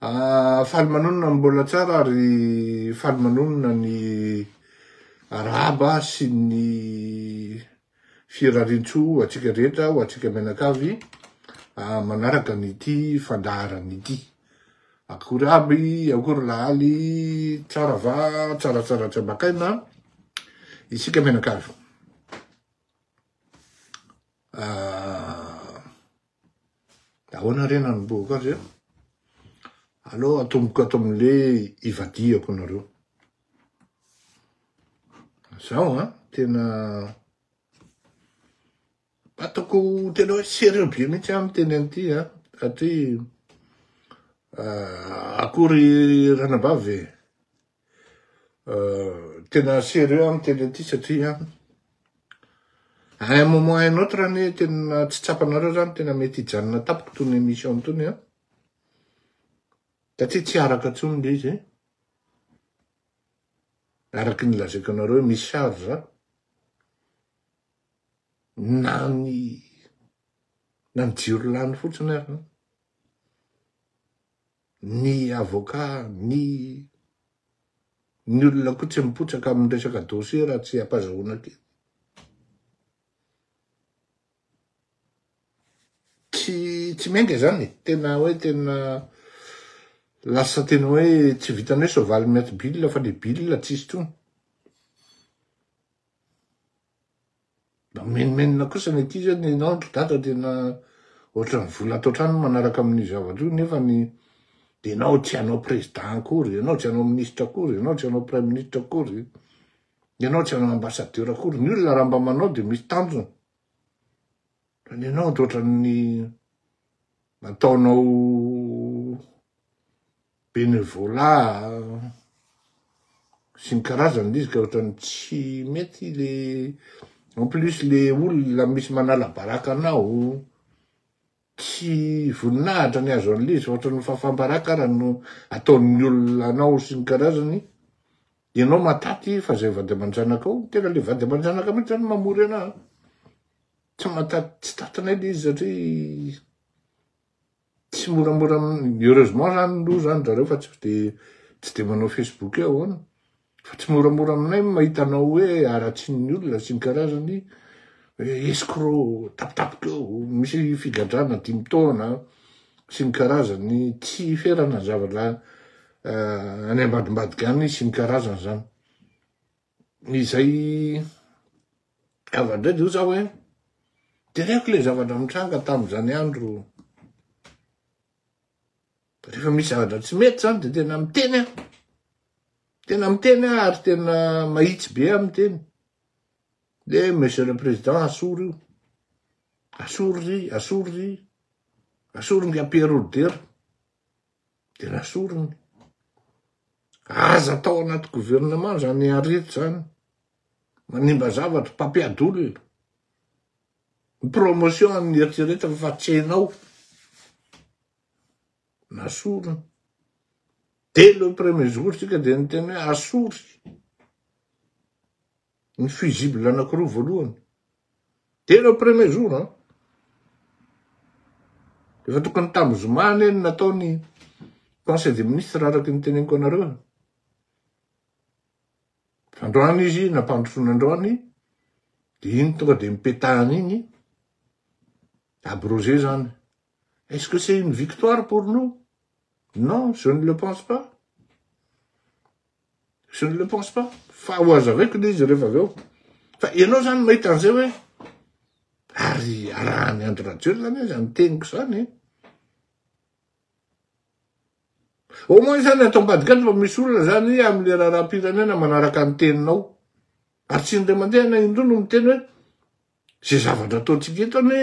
Faly manonona mbola tsara ary faly manonona ny araba sy ny firarintso atsika rehetra ho atsika menakavy manaraka nyty fandaharany ity. Akory aby, akory lahaly, tsara va, tsaratsara tsabakaina, isika menakavy. Ahoana rena ny boka azy? Allo atomboko ato amin'le ivadiako nareo. Zao tena atako tena hoe sérieux be mihitsy amin'ny teny an'ity satria akory ranabavy tena sérieux amin'ny teny an'ity satria à un moment un autre ane tena tsy tsapanareo zany tena mety hijanona tapoko tony émission tony satria tsy araka tsony le izy araky ny lazaiko anareo misy charge na ny jiro lany fotsiny ary ny avocat ny olona koa tsy mipotsaka amin'ny resaka dossier raha tsy ampazahoana kely. Tsy menga zany tena hoe tena lasa tena hoe tsy vitany hoe soavaly mety bille fa le bille tsisy tsony. Menimenina kosa ny aty zany ianao data tena ohatran'ny vola atao trano manaraka amin'ny zavatra io nefa ny ianao tsy hanao président akory, ianao tsy hanao ministre akory, ianao tsy hanao premier ministre akory, ianao tsy hanao ambassadeur akory, ny olona raha mba manao de misy tanjony. Ianao ohatran'ny ataonao bénévolat sy ny karazany izy ka ohatran'ny tsy mety le en plus le olona misy manala baraka anao tsy voninahitra ny azo an'le izy ohatran'ny fafambaraka raha no ataon'ny olona anao sy ny karazany. Ianao mataty fa zay vady aman-janakao tena le vady aman-janaka mihitsy zany mamory anahy. Tsy mataty tsy tatanay le izy satria tsy moramora heureusement zany no zany zareo fa tsy de manao Facebook eo fa tsy moramora aminay mahita anao hoe aratsy ny olona sy ny karazany escroc tapitapika eo misy figadrana 5 taona sy ny karazany tsy ferana zavatra any ambadimbadika any sy ny karazany zany. Izay avandray io zaho hoe tereko le zavatra mitranga tamin'izany andro rehefa misy zavatra tsy mety zany de tena miteny ary tena mahitsy be amin'ny teny. De monsieur le président asoro io asory ny ampirodera de nasorony aza atao anaty gouvernement zany arety zany manimba zavatra mpampiadolona promotion amin'ny eritreretra fa tsy hainao nasorony dès le premier jour tsika de niteny hoe asory ny fusible anankiroa voalohany dès le premier jour efa tokony tambozomany eny nataony conseil des ministres araky ny teneniko anareo. Androany izy nampandrosoana androany de iny tonga de mipetahany iny abrogé zany. Est-ce que c'est une victoire pour nous? Non, je ne le pense pas. Je ne le pense pas. Fa ho azaveko le izy rehefa avy eo. Fa ianao zany mahita an'izay hoe ary arahany andro radio zany zany teniko zany au moins zany atao mbadikany fa misy olona zany amin'le raharam-pirenena manaraka ny teninao ary tsy indray mandeha na indro no miteny hoe zay zavatra ataontsika eto ane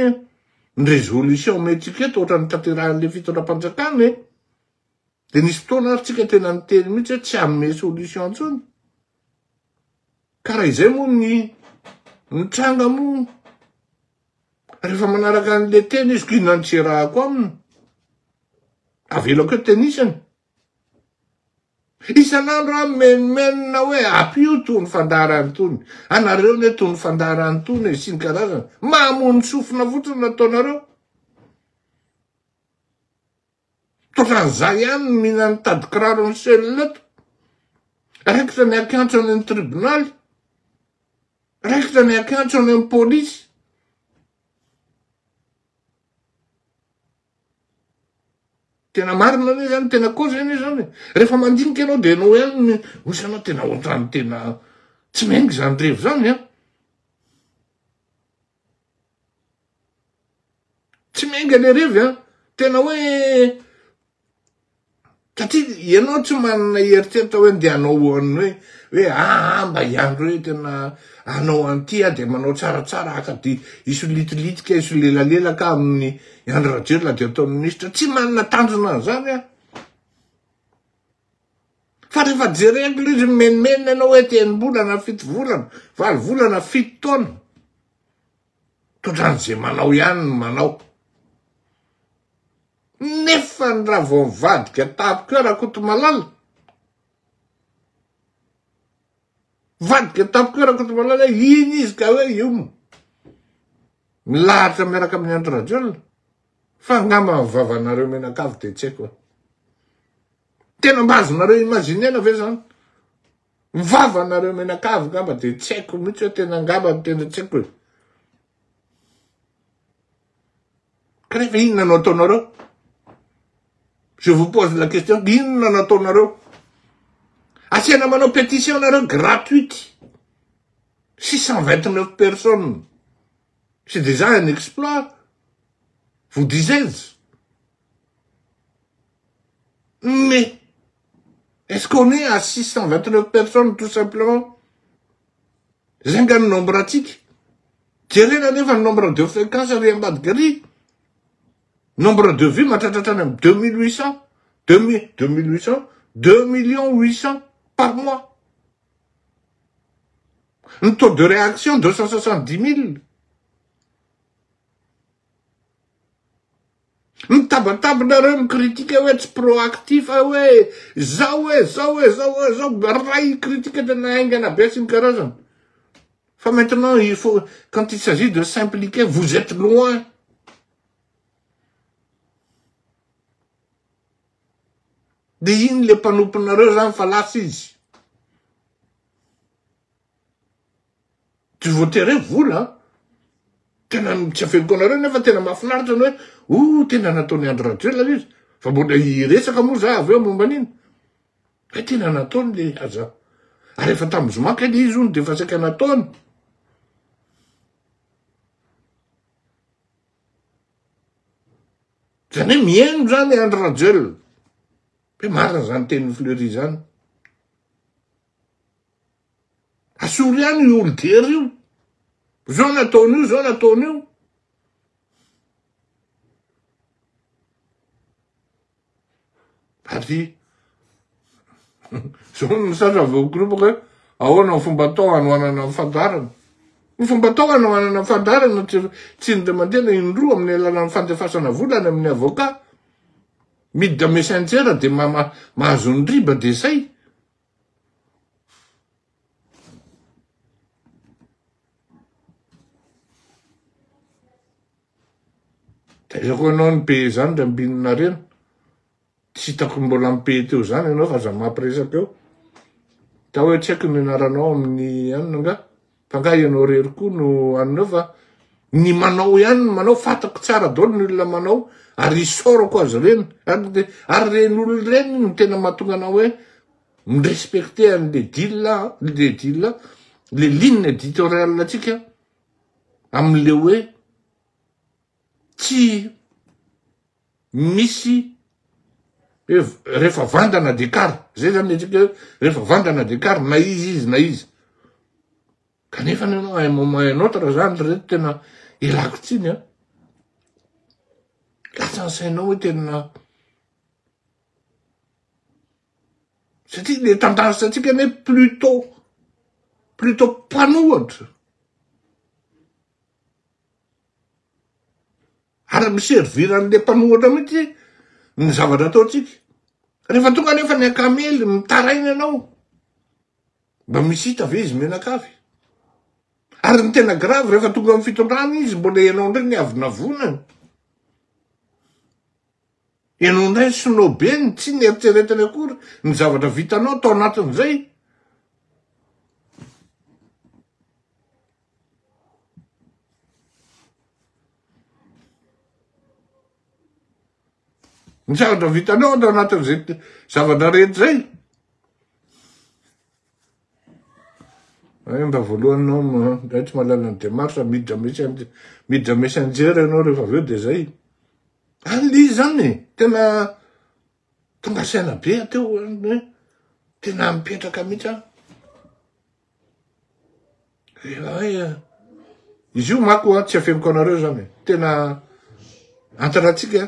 ny résolution mentsika eto ohatra ny tanterahan'le fitondram-panjakana de nisy fotoana ary tsika tena niteny mihitsy hoe tsy hanome solution antsony. Karaha izay moa ny tranga moa rehefa manaraka an'le teny izy ko inantserahako aminy avelako eo tenisany isan'andro aho menimenina hoe apio tony fandaharany tony anareo ne tony fandaharany tony sy ny karazana mamono sofina fotsiny nataonareo Ankoatran'izay ihany mihina nitady kiraro ny selleto. Raikitra ny akantso any amin'ny tribonaly. Raikitra ny akantso any amin'ny polisy. Tena marina ane zany, tena kosa ane zany. Rehefa mandinika ianao dia ianao ihany, osa anao tena ohatrany tena tsy mengy zany revo zany, a. Tsy mengy le revy, a. Tena hoe, satria ianao tsy manana eritreritra hoe ndeha hanao any hoe mba hiandro hoe tena hanao anty dia manao tsaratsara haka dia isolitilitika isolelalelaka amin'ny Andry Rajoelina dia ataon'ny ministra. Tsy manana tanjona an'izany, a. Fa rehefa jereko ilay izy menimenina ianao hoe tenim-bolana, 7 volana, 8 volana, 7 taona. Totran'izay manao ihany no manao. Nefa ny raha vao mivadika tapiko raha koto malala. Vadika tapiko raha koto malala, iny izy ka hoe io. Milahatra miaraka amin'ny Andry Rajoelina. Fa ngamba vavanareo menakavy dia tsy haiko. Tena mba azonareo imazinena ve zany? Vavanareo menakavy ngamba dia tsy haiko mihitsy hoe tena ngamba tena tsy haiko. Ka rehefa inona no ataonareo? Je vous pose la question, inona no ataonareo? Asiana manao pétition nareo gratuite. 629 personnes. C'est déjà un exploit. Vous disiez. Mais, est-ce qu'on est à 629 personnes tout simplement? Zenga le nombre pratique. Tirez la nef le nombre de fréquences à rien de gris. Nombre de vues, 2800, 2800, 2 800 par mois. Un taux de réaction, 270 000. Un tabatable d'un critique, ouais, proactif, ouais, raï critique de naïngana, bessin carazan. Enfin, maintenant, il faut, quand il s'agit de s'impliquer, vous êtes loin. Des les panneaux en fallacies. Tu voterais, vous, là? Tu as fait le connaré, ne va-t-il ma fnard, ouh, t'es dans Anthony Andratella, là, fa bon, il reste comme ça, avec mon banin. Et t'es dans Anthony, ça. Allez, fa tam, je manque des zones, de façon qu'un Anthony. Ça n'est mien, j'en ai Andratella. Pe marina zany teny fleury zany. Asolo ihany io olo dery io. Zao nataon'io, zao nataon'io. Ary, zao misatra voakropaka hoe, ahoana ny fomba atao hanoanana fandarana. Ny fomba atao hanoanana fandarana tsy ny demandena indroa amin'ny alalan'ny fandefasana volana amin'ny avocat. Midda messenger de mahazo ny riba de zay. Taizako anao ny pays zany da ambinina rena. Tsy hitako mbola amin'ny pays teo zany ianao fa za mampiresaka eo. Ta hoe tsy haiko ny anaranao amin'ny anona nga. Fa nga ianao rery koa no anona fa ny manao ihany manao fatako tsara daholo ny olona manao. Ary isorako azy reny. Ary reny olona reny no tena mahatonga anao hoe mirespecte an'le deal, le ligne éditoriale atsika amin'le hoe tsy misy rehefa vandana dekara. Zay zany atsika hoe rehefa vandana dekara na izy na izy. Kanefa nanao un moment un autre zany reto tena ilako tsiny a. Lasa ansainao hoe tena satria le tendance atsika ane plutôt mpanohatra. Ary miservira an'le mpanohatra mihitsy ny zavatra ataotsika. Rehefa tonga nefa ny akamely mitaraina anao. Mba misita ve izy menakavy. Ary ny tena grave rehefa tonga amin'ny fitondrana izy mbola ianao ndray ny avy navonany. Ianao ndray sinao be ny tsy nieritreretiny akory ny zavatra vitanao tao anatin'izay. Ny zavatra vitanao tao anatin'izay zavatra rehetra zay. Mba voalohanao tsy malala ny démarche miditra messenger ianao rehefa aveo de zay. An'ly zany tena tonga saina be ateo hoe tena mipetraka mihitsy aho. Izy io mako tsy afeniko anareo zany tena antaratsika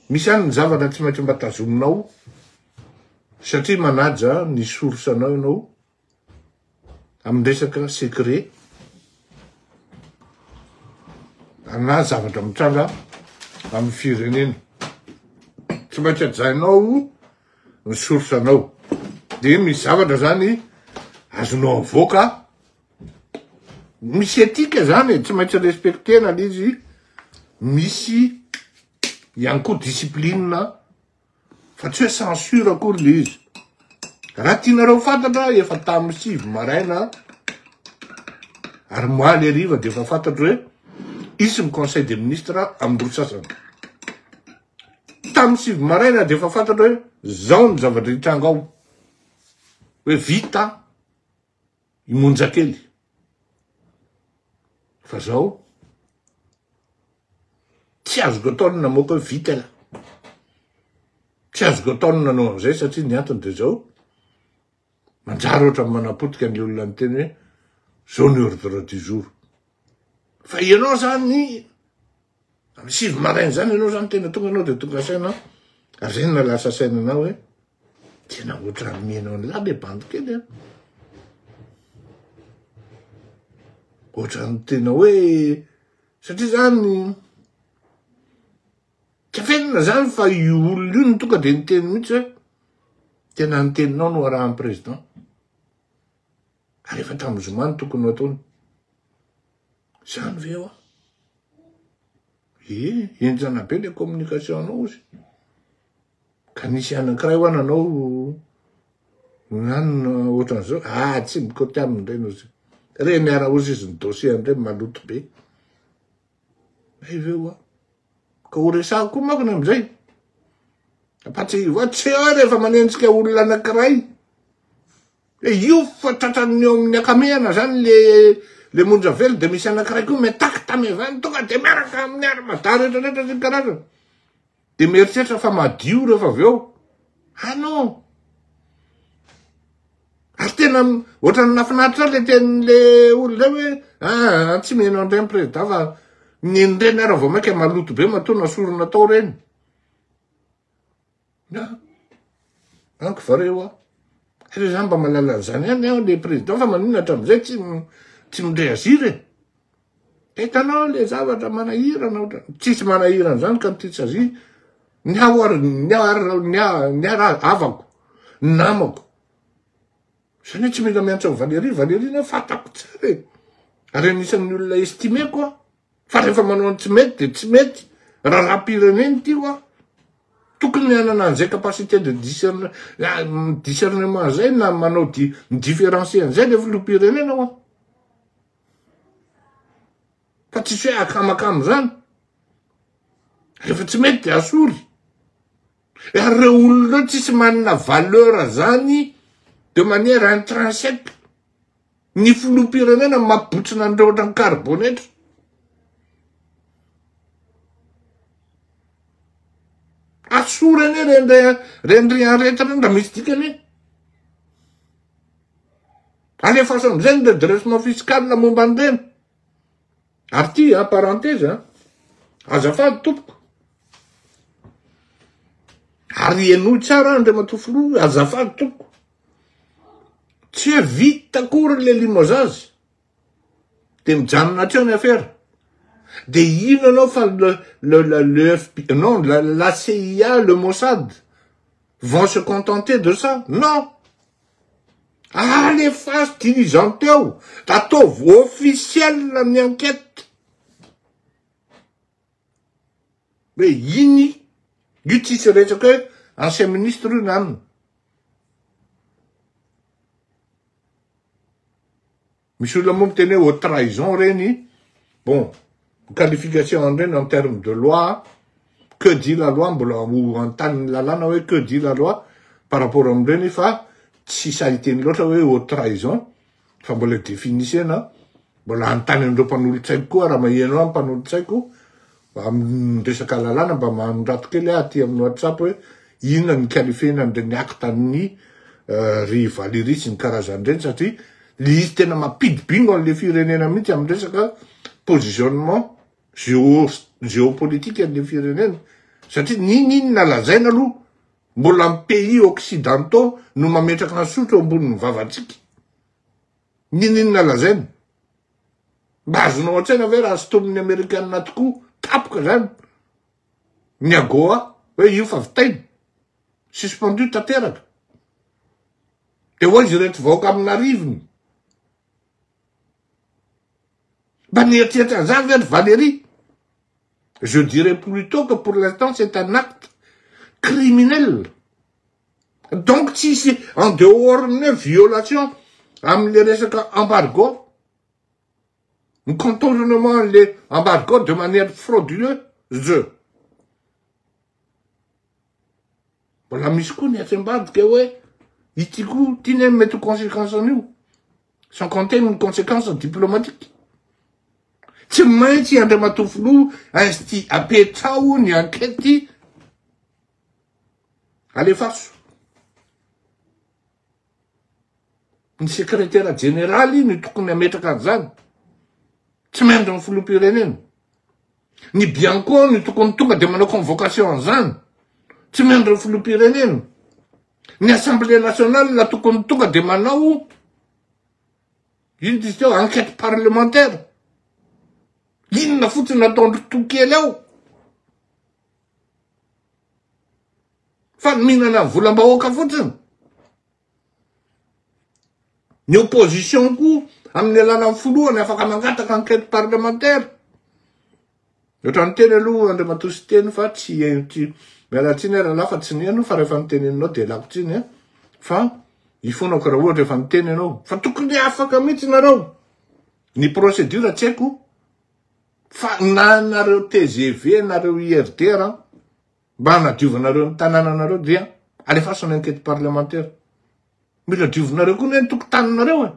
misy any ny zavatra tsy maintsy mba tazominao satria manaja ny source-anao ianao am'resaka secret na zavatra mitranga amin'ny firenena. Tsy maintsy ajainao ny source-anao. De misy zavatra zany azonao avoaka. Misy etika zany, tsy maintsy respectena l'izy. Misy ihany koa discipline fa tsy hoe censure akory le izy. Raha tianareo fantatra efa tamin'ny 6 maraina ary moaly hariva de efa fantatro hoe isy ny conseil des ministres amin'ny rosasany. Tamin'ny 6 maraina de efa fantatro hoe zao ny zavatra hitranga ao. Hoe vita imonjakely. Fa zao tsy azoko ataony namoaka hoe vita la. Tsy azoko ataony nanao an'izay satria ny antony de zao manjary ohatra manapotika ny olona miteny hoe zao ny ordre du jour. Fa ianao zany amin'ny 6 maraina zany ianao zany tena tonga anao de tonga saina ary zay na lasa sainanao hoe tena ohatrany mienao an'la le bandy kely a. Ohatrany tena hoe satria zany tsy afenina zany fa io olona io ny tonga de niteny mihitsy hoe tena niteninao no arahan'ny président. Ary efa tamin'ny zoma ny tokony ho ataony. Zany ve eo? Enjana be le communication anao ozy. Ka nisy anankiray ho ananao nanona ohatran'izao. Tsy mikoty aminy reny ozy. Re miara ozy izy ny dossier amindray maloto be. Ve eo? Ka ho resako koa makony amizay. Apatsy tsy eo rehefa manenjika olona anankiray. Io fa tratran'ny eo amin'ny akamehana zany le monja velo de misy anankiray koa metaka tamy avany tonga de miaraka amin'ny ara-madary rehetrarehetra zay karazana. De mieritreritra fa madio rehefa aveo. Non. Ary tena ohatrany nafinaritra le tenin'le olona hoe tsy miheno andray président fa nyenireny ara vao maika maloto be matona sorona tao reny. Anko va reo a. Re zany mba malala an'izany any le président fa maninona hatram'izay tsy mindreazire. Hitanao le zavatra manahirana tsisy manahirana zany ka ty sazy ny avako, namako. Zany tsy mila miantso Valérie fatako tsara e. Ary anisan'ny olona estimeko a. Fa rehefa manao tsy mety de tsy mety. Raha rapireneny ty a. Tokony hanana an'izay capacité de discernement zay na manao différencier an'izay le filoham-pirenena ho. Fa tsy hoe akamakamo zany. Rehefa tsy mety de asory. Ary reo olona tsisy manana valeur zany de manière intrinsèque. Ny filoham-pirenena mabotsina andreo ohatrany carbonetra. Asorany rendriaretra nda misy dikany. Alefaso am'izay ny redressement fiscal momba an'ireny. Ary ty parenthèse azafady tompoko. Ary enoy tsara andray matofolo azafady tompoko. Tsy hoe vita akory le limozazy. De mijanona atreo ny affaire. De ino anao fa le FBI, non, la CIA, le Mossad vont se contenter de ça? Non. Les phases dirigeantes, ataovy officiel ny enquête. Mais iny Io tsisy resaka hoe ancien ministre io nanina. Misy olona moa miteny hoe haute trahison reny. Bon, qualification reny en termes de loi, que dit la loi, mbola antaniny lalàna hoe que dit la loi par rapport am'ireny fa tsy sahiteny loatra hoe haute trahison, fa mbola définissena, mbola antanindreo mpanolotsaiko koa raha maheno amin'ny mpanolotsaiko amin'ny resaka lalàna mba manondrato kely aty amin'ny WhatsApp hoe inona ny qualifiena an'ireny acte ny ry Valéry sy ny karazan'ireny satria izy tena mampidibingo an'le firenena mihitsy amin'ny resaka positionnement géopolitique an'le firenena satria ninona lazaina aloha mbola amin'ny pays occidentaux no mametraka ny sotro ambonin'ny vavatsika. Ninona lazaina? Mba azonao an-tsaina ve raha sotomin'ny Amerikanina tokoa tapoka zany ny AGOA hoe io fa vitaina suspendu tanteraka de hoe izy rehetra vahoaka amin'ny arivony. Mba nieritseritra an'izany ve Valéry? Je dirais plutôt que pour l'instant c'est un acte criminel. Donc si c'est en dehors de violation am'le resaka embargo, un contournement les embargos de manière frauduleuse. Mbola misy koa ny atsembadika hoe ity koa tiany mety conséquence an'io, sans compter une conséquence diplomatique. Tsy maintsy Andriamatofilo ainsi apetrao ny enquête alefaso. Ny secrétaire général ny tokony ametraka an'izany. Tsy maintsy ny filoham-pirenena. Ny Bianco ny tokony tonga de manao convocation an'izany. Tsy maintsy ny filoham-pirenena. Ny Assemblée nationale la tokony tonga de manao ino dizy teo enquête parlementaire. Inona fotsiny nataondry tokely ao. Fa mihinana volam-bahoaka fotsiny. Ny opposition koa amin'ny alàna filohany afaka mangataka enquête parlementaire. Ohatrany teny aloha Andriamatoa sy teny fa tsy mialatsiny raha lafa tsy niano fa rehefa niteneninao de lakotsiny fa ifonako raha ohatra efa niteny ianao fa tokony afaka mihitsy nareo. Ny procédure tsy haiko fa na nareo TGV nareo IRD raha mba hanadiovanareo ny tanànanareo dia alefasony enquête parlementaire. Mila diovanareo koa ny tokotaninareo e.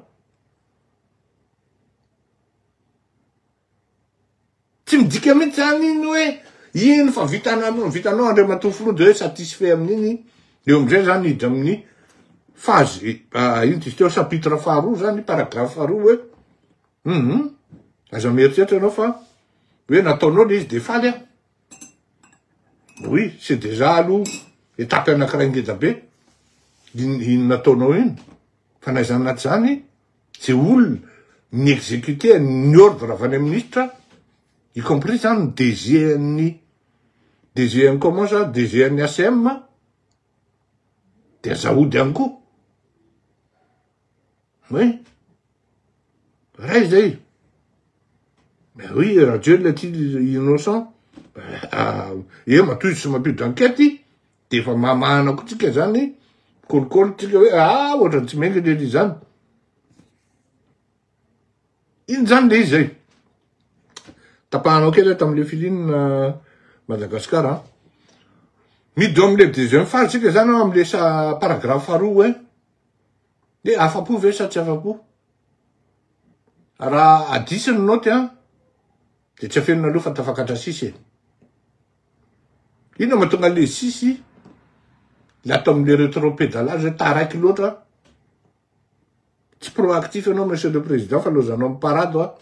Tsy midika mihitsy zany iny hoe ino fa vitanao Andriamatofilo de hoe satisfait amin'iny. Eo amizay zany hidra amin'ny phase ino dizy teo chapitre faharoa zany paragraphe faharoa hoe aza mieritreritra anao fa hoe nataonao le izy de faly. Oui, c'est déjà aloha étape anankiray ngeza be iny nataonao iny. Fa na izany anaty zany c'est olona ny exécuter ny ordre avy any ministre, y compris zany DG comment ça, DG ACM de azahody ihany koa. Oui, ray zay. Mais oui, radio là-ty innocent. Matoy sy mampiditra enquête de efa mamahana ko tsika zany kolokolo tsika hoe ohatrany tsy mengy lely zany. Iny zany le izy zay. Tapahanao kely tam'le filine Madagasikara. Mideo am'le deuxième phase tsika zany am'le paragraphe faharoa hoe de afapo ve sa tsy afapo. Raha adisiny noty de tsy afenina aloha fa tafakatra sisy. Ino mahatonga le sisy la atao am'le rétropédalage hoe taraiky loatra. Tsy proactif ianao monsieur le président fa lozanao amin'ny parado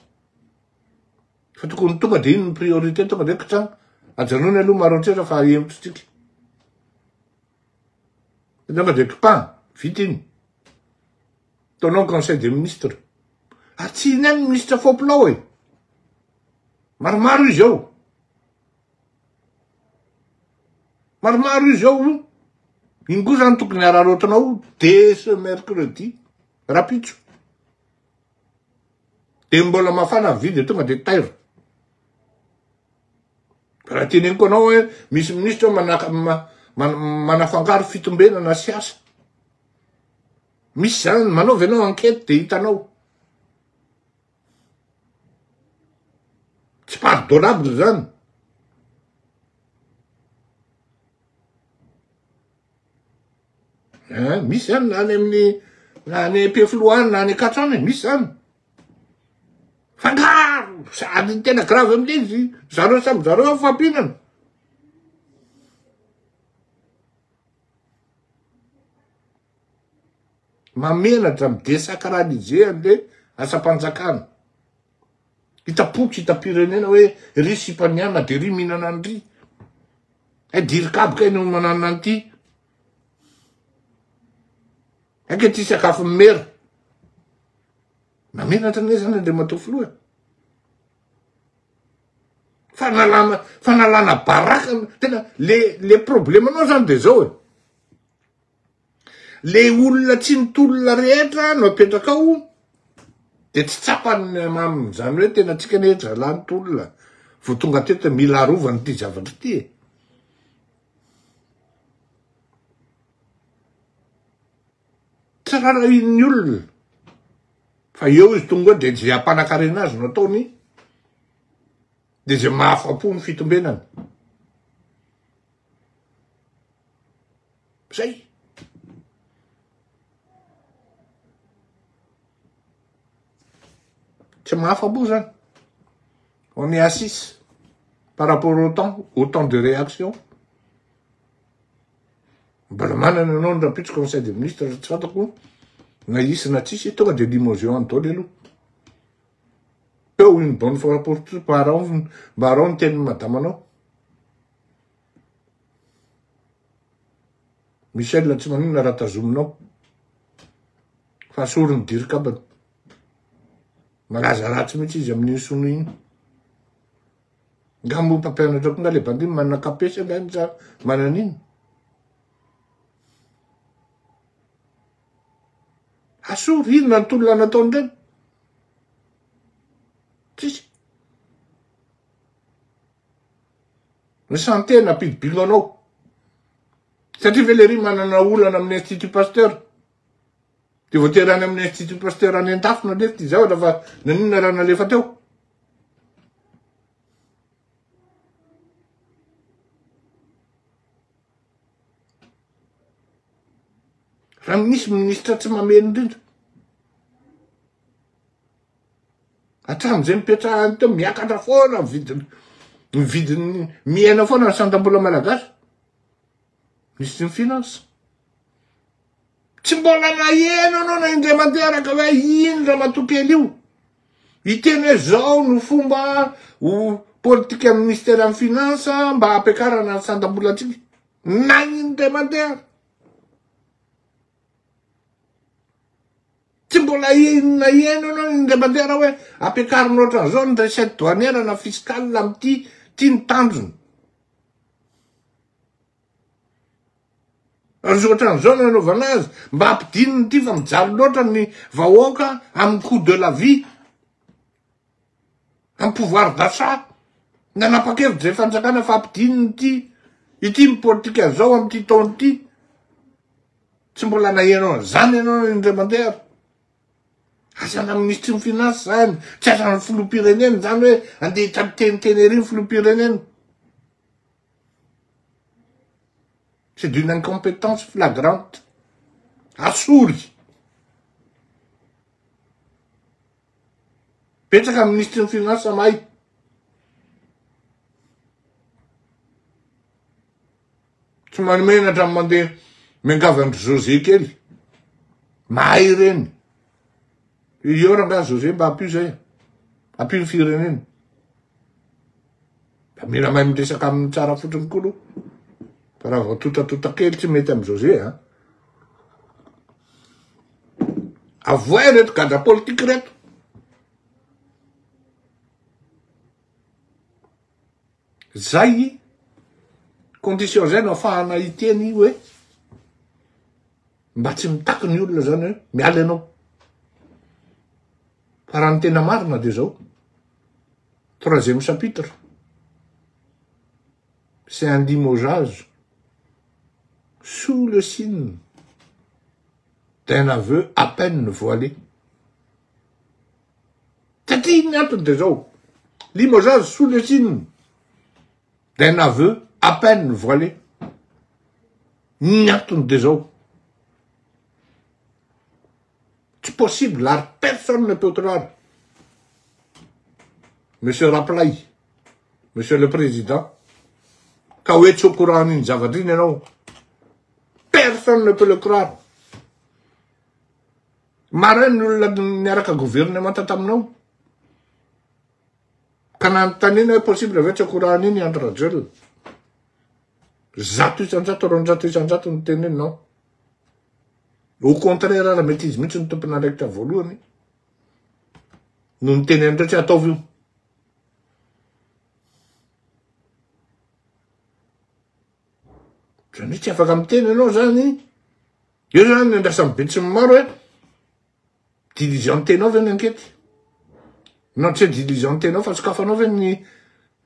fa tokony tonga de ino ny priorité tonga de kitrana ajanony aloha marontsera fa emotro tsika. Tonga de kipan vita iny. Taonao conseil des ministres. Tsy inany ministre Fopilao e. Maromaro izy ao. Maromaro izy ao. Iny koa zany tokony ararotanao dès ce mercredi rapitso. De mbola mafana vy de tonga de tairo. Raha teneniko anao hoe misy ministra manafangaro fitombenana sy asa. Misy zany manaovy anao enquête de hitanao. Tsy pardonnable zany. Misy zany na any amin'ny na any am-pifiloany na any Ankatrana misy zany. Fangaro! Sady tena grave amin'ilay izy. Zareo samy zareo fampinana. Mamenatra midésacraliser an'le asam-panjakana. Hitapoky hitapirenena hoe ry sipaniana de ry mihinana an'ry. Dirikabika ino manana an'ity. Eke ty sakafo mera. Mamenatra ne zany le matofoloa. Fanalana baraka tena le problème anao zany de zao e. Le olona tsy nitolona rehetra no apetraka ao de tsy tsapany maminy zany hoe tena tsika nehetra lany tolona vo tonga teto mila arovany ty zavatra ty e. Tsy raha ny olona fa eo izy tonga de zay ampanakarena azy no ataony de zay mahafapo ny fitombenany. Zay. Tsy mahafapo zany. On est à 6 par rapport au temps de réaction. Mbola manana anao ny rapitry conseil des ministres tsy fantako na isy na tsisy tonga de limogeon andao le aloha. Eo une bonne fois pour tout mbarao ny tenin'ny madame anao. Michel tsy maninona raha tazominao. Fa sorony dirikabany. Malaza ratsy mihitsy izy amin'iny sono iny. Nga mo mpampianatra ko nga le bandiny manana kapesa ngany sa manan'iny. Asory ino na nitolona nataony reny? Tsisy. Ny santé nampidibilo anao. Satria Valéry manana olana amin'ny Institut Pasteur. Ty voaterany amin'ny Institut Pasteur any Antafo nalefa ty zao lafa nanina raha nalefa teo. Raha misy ministra tsy mameno indrindra. Hatramizay mipetrahany teo miakatra foana vidiny miaina foana ny sandam-bola malagasy. Misy ny finance. Tsy mbola naheno anao na indray mandeha raka hoe ino raha matokely io. Hiteny hoe zao no fomba politika ministère amin'ny finance mba ampiakarana ny sandam-bola atsika. Na indray mandeha. Tsy mbola naheno anao indray mandeha raha hoe ampiakarina ohatran'izao ny recette douanière na fiscale amin'ity ny tanjony. Ary ohatran'izao nanaovana azy mba ampidininy ty fa mijaly loatra ny vahoaka amin'ny coût de la vie, amin'ny pouvoir d'achat. Nanapa-kevitra zay fanjakana fa ampidininy ity politika zao amin'ity taona ity. Tsy mbola naheno zany ianao indray mandeha. Asana ministre ny finance zany, tsy asana filoham-pirenena zany hoe andeha tapiteniteny ery ny filoham-pirenena. C'est d'une incompétence flagrante. Asory. Petraka ministre ny finance mahay. Tsy manomenatra mandeha miangavy andry José kely. Mahay reny. Io raha José mba ampio zay. Ampio ny firenena. Mila mahay miresaka amin'ny tsara fotriny koa aloha. Fa raha vao tota kely tsy mety amin'ny José ha. Avoa reto gadra politique reto. Zay condition zay no ahafahana hiteny hoe mba tsy mitaky ny olona zany hoe miala anao. Fa raha ny tena marina de zao. 3e chapitre. c'est un limogeage sous le signe d'un aveu à peine voilé. C'est inapte déjà. Limogeage sous le signe d'un aveu à peine voilé. Inapte déjà. C'est possible, là, personne ne peut croire. Monsieur Raplay, Monsieur le Président, personne ne peut le croire. Marin n'era qu'un gouvernement tatamno. Quand Antanina est possible, avec ce courant, il y a un ragel. Non. Au contraire, la métisse, mais tu ne peux pas avec ta volume. Nous ne tenons pas à t'ouvrir. Je ne sais pas comme tu es, non, Jani. Je ne sais pas si tu m'as ti diligentenao ve ny ankety. Non tsy diligentenao fa tsy kafanao ve ny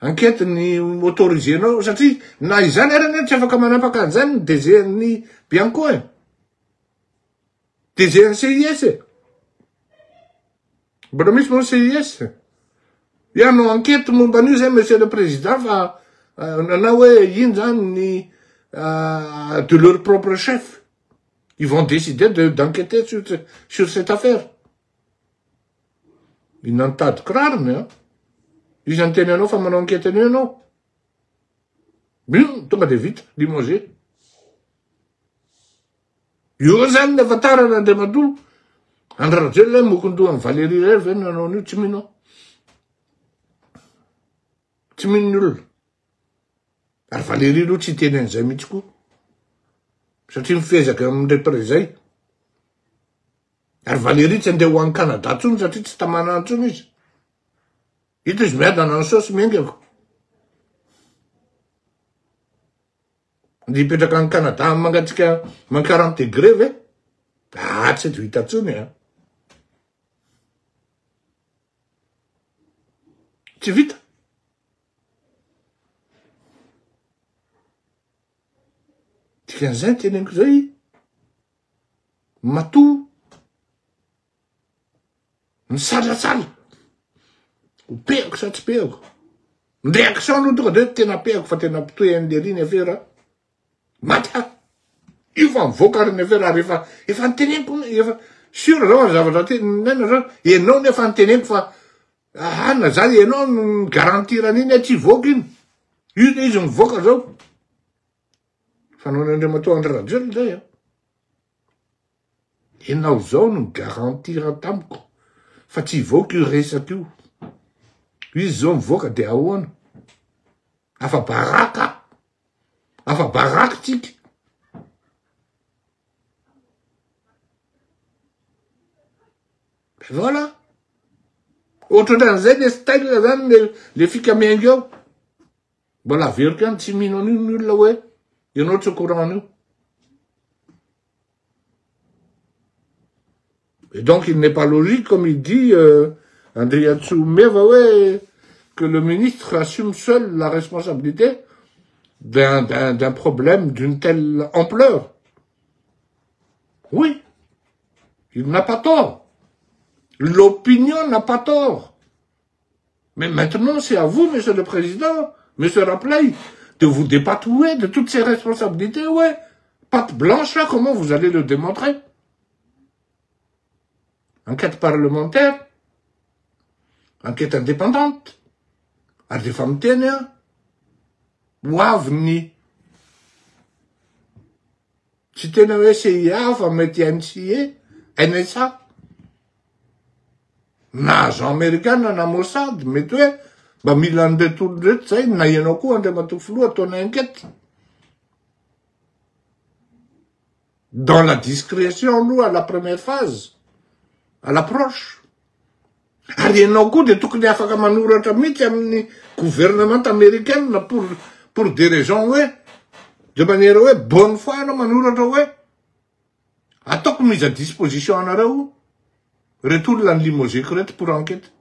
ankety ny autorisenao satria na izany arany tsy afaka manapaka an'izany ny DG-ny Bianco e. DG-ny CIS e. Mbola misy moa CIS. Ianao ankety momba an'io zay Monsieur le Président fa na hoe ino zany ny de leur propre chef. Ils vont décider d'enquêter sur cette affaire. Ils n'ont pas de crâne, hein. Ils ont tenu un offre à mon enquête, non. Bien, tu m'as dit vite, limogé. Yozan de Vatara de Madou. Andrajelle, Mukundu, en Valérie Reven, non, Timino. Timinul. Ar Valérie Luci tiene Zamichku. Ça tu me fais comme des présents. Ar Valérie c'est de wan Canada, tu ça tu t'amana tu mis. Il te met dans un sauce mingue. Di peut qu'en Canada, magatika, man 40 degrés, ah, c'est 8 à tu hein. Tu vite. Tikan'izay teneniko zay matoa misalasala ho peako sa tsy peako ndreaction aloha tonga de tena peako fa tena pitoy an'le riny avera maty io fa mivoaka riny avera rehefa efa niteneniko efa sura zao zavatra tenena zao ianao nefa niteneniko fa na zany ianao no garantirany tsy voaka iny io izy mivoaka zao. Fanonandre matoa andra rajel zay a. Enao zao no garantira tamiko fa tsy voaka io resaka io. Izy zao mivoaka de ahoana. Afa baraka. Afa baraka tsika. Ben voilà. Ohatran'izay le style zany le fikamiaingo eo. Mbola averiko any tsy mino an'io ny olona hoe il y a un autre courant nous. Et donc, il n'est pas logique, comme il dit Andrea Tsoumeva, que le ministre assume seul la responsabilité d'un problème d'une telle ampleur. Oui, il n'a pas tort. L'opinion n'a pas tort. Mais maintenant, c'est à vous, Monsieur le Président, Monsieur Raplay, de vous dépatouiller de toutes ces responsabilités, ouais. Patte blanche, là, comment vous allez le démontrer? Enquête parlementaire, enquête indépendante, à des femmes ténèbres, Wavni. Si tu n'avais CIA, va mettre NCA, NSA. Nage américain, na Mossad, mais tu es, bah, Milan de tout le temps, na yenoko, ande matuflou, à ton enquête. Dans la discrétion, nous, à la première phase, à l'approche. Yenoko, de tout que les Afghanoura, le gouvernement américain, pour des raisons, ouais, de manière, ouais, bonne foi, non, Manoura, ouais. Attends, mise à disposition en araou. Retour la limogé, pour enquête.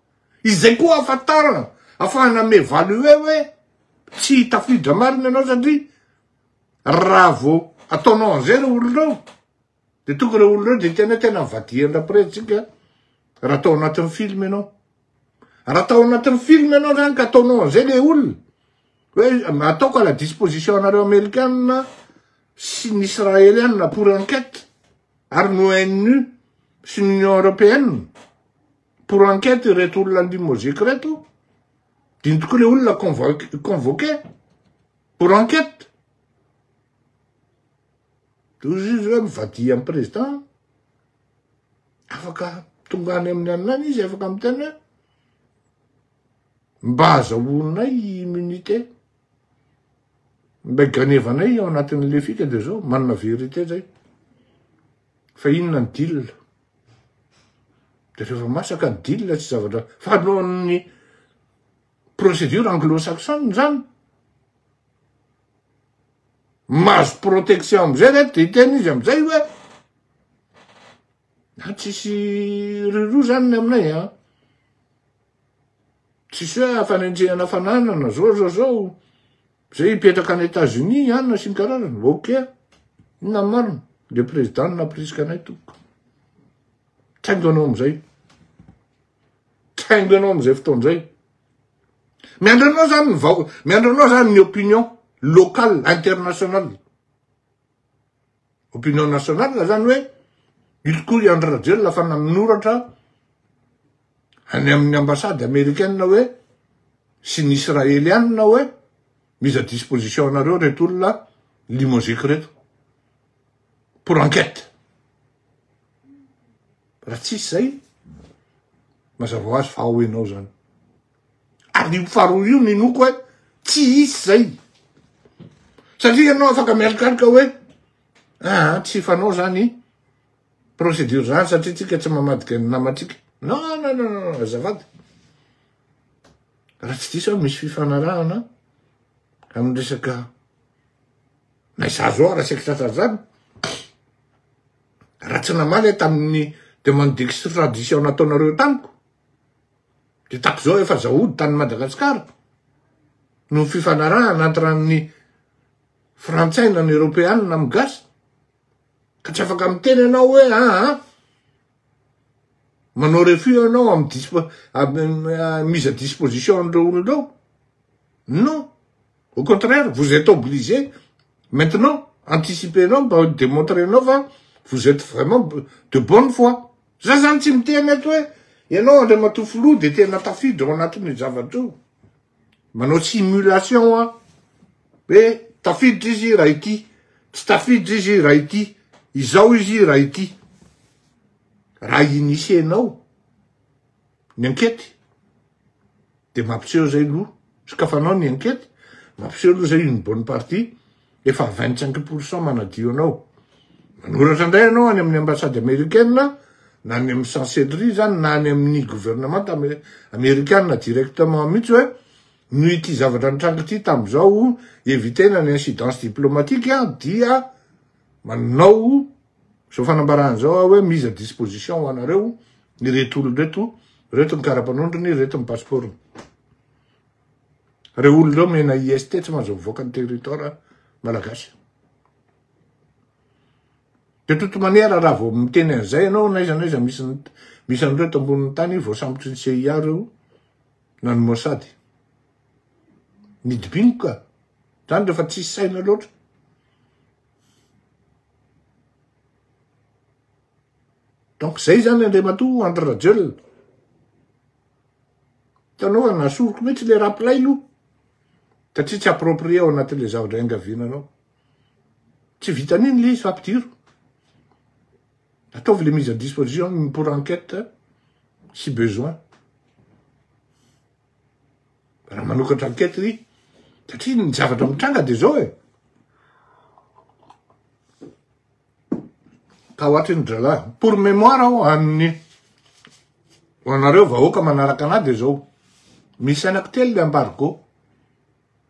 Ils écoutent à Fatara. Enfin, on a m'évalué, ouais. Tsy tafidra marina anao satria raha vo ataonao an'izay reo olo reo. De toko reo olo reo de tena mivadiana presika raha atao anatin'ny film ianao. Raha atao anatin'ny film ianao zany ka ataonao an'izay le olona. Hoe ataoko à la disposition anareo Américains sy ny Israéliens pour enquête ary ny ONU sy l'Union Européenne pour enquête reto olona limozika reto. Diny tokoa le olona convoqué pour enquête. Tozy izy hoe mivady amin'ny président. Afaka tongany amin'ny anany izy afaka miteny hoe mba azahoanay immunité. Mba ganevanay ao anatin'le fika de zao manana vérité zay. Fa inona ny deal? De rehefa masaka ny deal tsy zavatra fanohan'ny procédure anglo-saxonne zany. Mahazo protection am'izay reto de hiteny izy am'izay hoe tsisy riroa zany ny aminay a. Tsisy hoe afanendrehana fananana zao. Zay hipetraka any États-Unis any sy ny karazany. Ok. Inona marina? Le président napriska anay toko. Taingo anao am'izay. Taingo anao am'izay fotoan'izay. Miandranao zany ny opinion locale, internationale. Opinion nationale zany hoe io tokoa André Rajoelina lafa naminoratra any amin'ny ambassade américaine hoe sy ny israélienne hoe mise à disposition anareo reto olona limozika reto pour enquête. Raha tsisy zay mazava ho azy fa ao enao zany. Ary io faharoa io ninoko hoe tsy hisy zay. Satria ianao afaka mialokaloka hoe tsy fanao zany procédure zany satria tsika tsy mamadika ny namatsika. Non, azafady. Raha tsy diso misy fifanarahana amin'ny resaka na izazo ao raha seky sasazany. Raha tsy namaly tamin'ny demande d'extradition nataonareo tamiko. De tako zao efa zahody tany Madagasikara. No fifanarahana antran'ny frantsay na ny européenne na gasy. Ka tsy afaka miteny anao hoe manao refus anao amin'ny mise à disposition an'ireo olo reo. Non. Au contraire, vous êtes obligé maintenant anticiper non mba démontrer non fa vous êtes vraiment de bonne foi. Za zany tsy miteny eto hoe ianao andre matofolo de tena tafiditra ao anatin'ny zavatra io. Manao simulation hoe tafiditra izy raha ity, tsy tafiditra izy raha ity, izao izy raha ity. Raha initienao ny enquête de mampiseho zay aloha sokafanao ny enquête mampiseho aloha zay une bonne partie efa 25% manadio anao. Manoratra indray anao any amin'ny ambassade américaine na any amin'ny chancellerie zany na any amin'ny gouvernement américaine directement mihitsy hoe no ity zavatra nitranga ity tam'izao évitena ny incidence diplomatique dia manao zao fanambarana zao hoe mise à disposition ho anareo ny reto olo reto ny karapanondrony reto ny passeport. Reo olo reo mena IST tsy mahazo mivoaka ny territoire malagasy. De toute manière raha vao miteny an'izay anao na iza misy an'ireo tambonin'ny tany vao sambotry ny CIA reo na ny Mossad. Midibingo ka. Zany rehefa tsisy saina loatra. Donc zay zany Andriamatoa André Rajoelina. Hitanao nasoroko mihitsy le rappelay lo. Satria tsy approprié ao anatin'le zavatra engavinanao. Tsy vitan'iny le izy fa ampidiro. Ataovy le mise à disposition pour enquête si besoin. Raha manokatra enquête ry. Satria ny zavatra mitranga de zao e. Ka ohatra ny drala. Pour mémoire ao amin'ny ho anareo vahoaka manaraka anahy de zao. Misy anankitelo le embargo.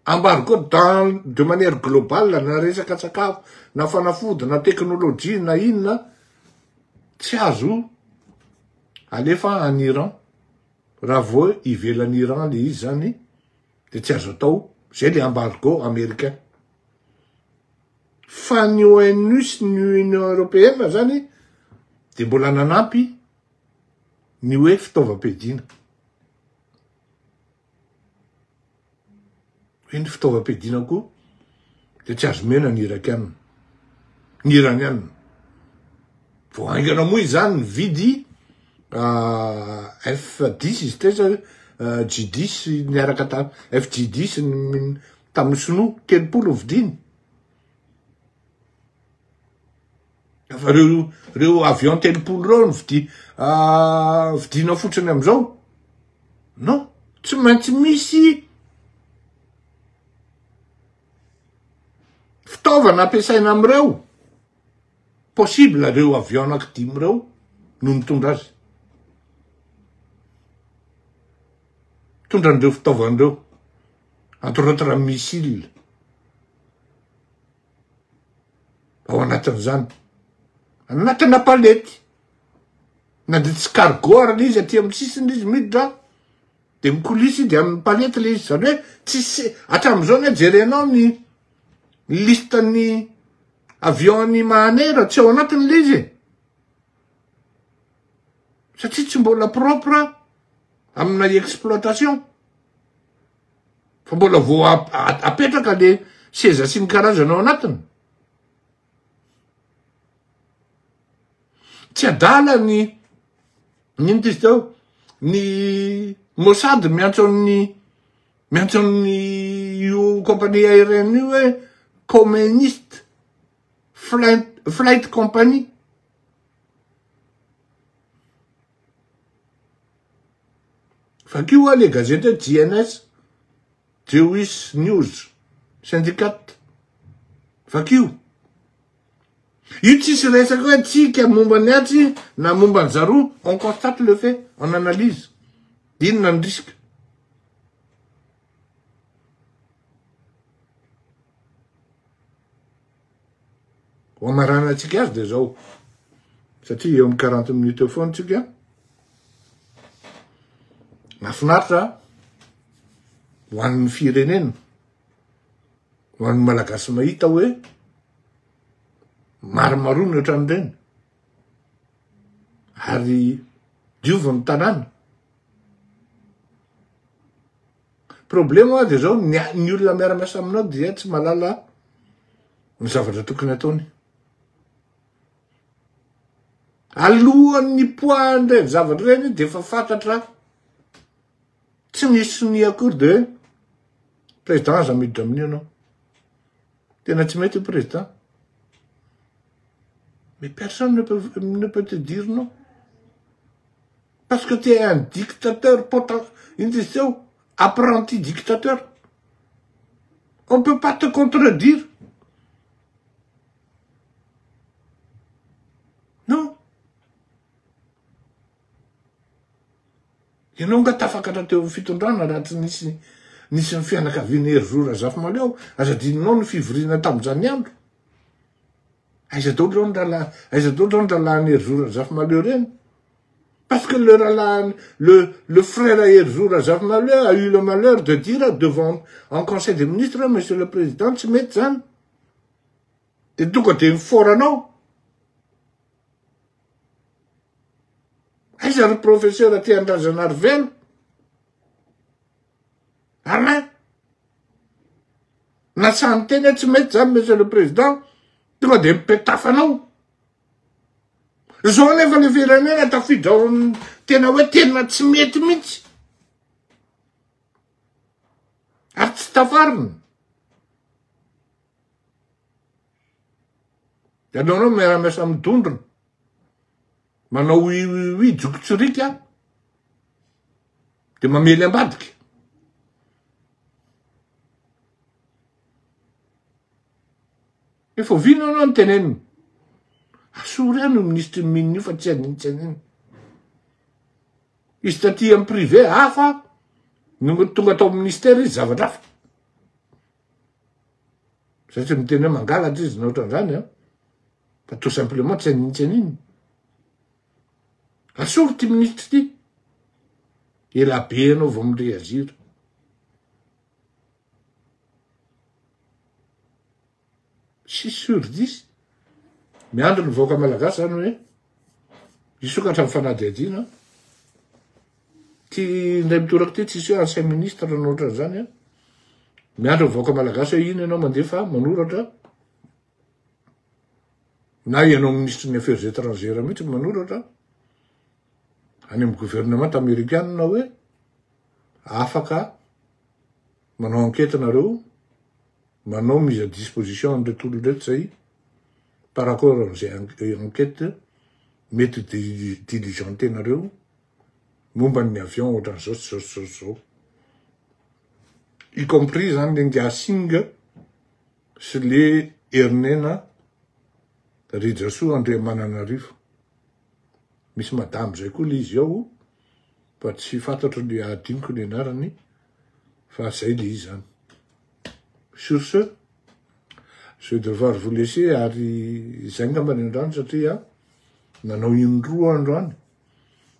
Embargo de manière globale na resaka sakafo, na fanafody, na teknolojia, na inona tsy azo alefa en Iran. Raha vao ivelan'ny Iran le izy zany de tsy azo atao Zay le embargo américain. Fa ny ONU sy ny Union Européenne zany de mbola nanampy ny hoe fitaovam-piadina. Hoe ny fitaovam-piadina koa de tsy azo mena ny irakianina, ny iranianina. Vao aingana moa izany ny vidy F10 izy teza G10 niaraka FG10 tamin'ny sinoa 30 vidiny. Fa reo avion 30 reo ny vidina fotsiny amizao. Non, tsy maintsy misy fitaovana ampiasaina amreo. Possible reo avion anaky 10 reo no mitondra azy. Tondran'ireo fitaovan'ireo atoratra missile ao anatin'izany. Anatina palety. Na de tsy cargo ary izy aty amin'ny sisiny izy miditra de mikolisy de amin'ny palety le izy. Zany hoe tsisy hatram'izao ny jerenao ny listan'ny avion ny mahanera tsy ao anatiny le izy. Satria tsy mbola propre amina exploitation. Fa mbola vo apetraka le seza sy ny karazana ao anatiny. Tsy adala ny izy tao ny Mossad miantso ny io compagnie aérienne io hoe communiste flight company. Fa kio le gazety GNS Jewish News Syndicate. Fa kio io tsisy resaka hoe tsika momba ny atsy na momba ny zaro. On constate le fait, on analyse. Inona ny risque. Oamarana atsika azy de zao. Satria eo amin'ny 40 minutes foana tsika. Mahafinaritra ho an'ny firenena, ho an'ny malagasy mahita hoe maromaro ny ohatran'ireny ary diovy ny tanàna. Problema de zao ny olona miara-miasa aminao dia tsy malala ny zavatra tokony ataony. Alohan'ny poandre zavatra reny de fa fantatra tsy misy ny akory de président aza miditra amin'io anao. Tena tsy mety président. Mais personne ne peut te dire non. Parce que tu es un dictateur apprenti dictateur. On ne peut pas te contredire. Non. Ianao nga tafakatra teo fitondrana raha tsy nisy ny fianakaviana Hery Zoro Razafimaleo azadinonao ny fivoriana tamin'izany andro. Aiza daholo ny ralahan'ny Hery Zoro Razafimaleo reny. Parce que le frère Hery Zoro Razafimaleo a eu le malheur de dire devant en conseil des ministres, monsieur le président, tsy mety zany. De tonga de miforanao. Aiza ry professeur aty Andrazanarivelo? Arna? Nasany tena tsy mety zany, monsieur le président. Tonga de mipetafanao. Zao anefa le firenena tafiditra tena hoe tena tsy mety mihitsy. Ary tsy tafarina. De anao miara-miasa midondrona. Manao oui jokotsirika. De mamely ambadika. Efa vino anao ny teneniny. Asory ihany no ministre mininy io fa tsy aninitsaniny. Izy taty amin'ny privé hafa no tonga atao ministère izy zavatra hafa. Satria miteny hoe mangalatra izy na ohatran'izany. Fa tout simplement tsy aninitsaniny. Asory ty ministre ty. Ela be anao vao mireagir. tsy surdisy miandro ny vahoaka malagasy zany hoe isokatra ny fanadihadiana ty ndray mitoraka ty tsisy hoe ancien ministre nohatra zany a miandro ny vahoaka malagasy hoe ino ianao mandefa manoratra na ianao ministre ny affaires étrangères mihitsy manoratra any amin'ny gouvernement américaine hoe afaka manao enquête nareo manao mise à disposition an'ireo tolo reto zay par rapport am'izay enquête mety diligenté nareo momba ny avion ohatran'izao zao y compris zany le ngiasinga sy le herinena Ridjaso Andriamananarivo misy madame zay koa le izy ao fa tsy fantatro le adiniko le anarany fa zay le izy zany. Sur ce, je vais devoir vous laisser ary zay ngamba ny androany satria nanao indroa androany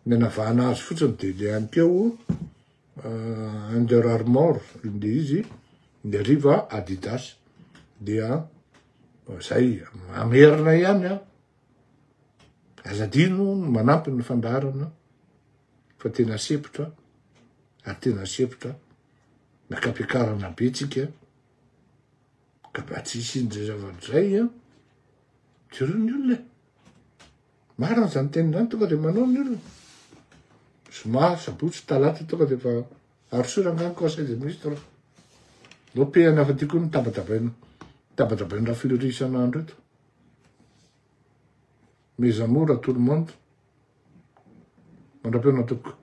nanavahana azy fotsiny de le any keo Under Armour le izy le riva Adidas dia zay amerina ihany a azadino manampy ny fandarana fa tena sepotra ary tena sepotra nakapiakarana be tsika ka mba tsisy inzay zavatra zay a jereo ny olona marina zany teny zany tonga de manao ny olona zoma sabotsy talata tonga de fa arosorangany conseil des ministres lopehana fa ty koa tabatabaina raha filory isan'andro eto. Mes amours à tout le monde, mandrapiona toko.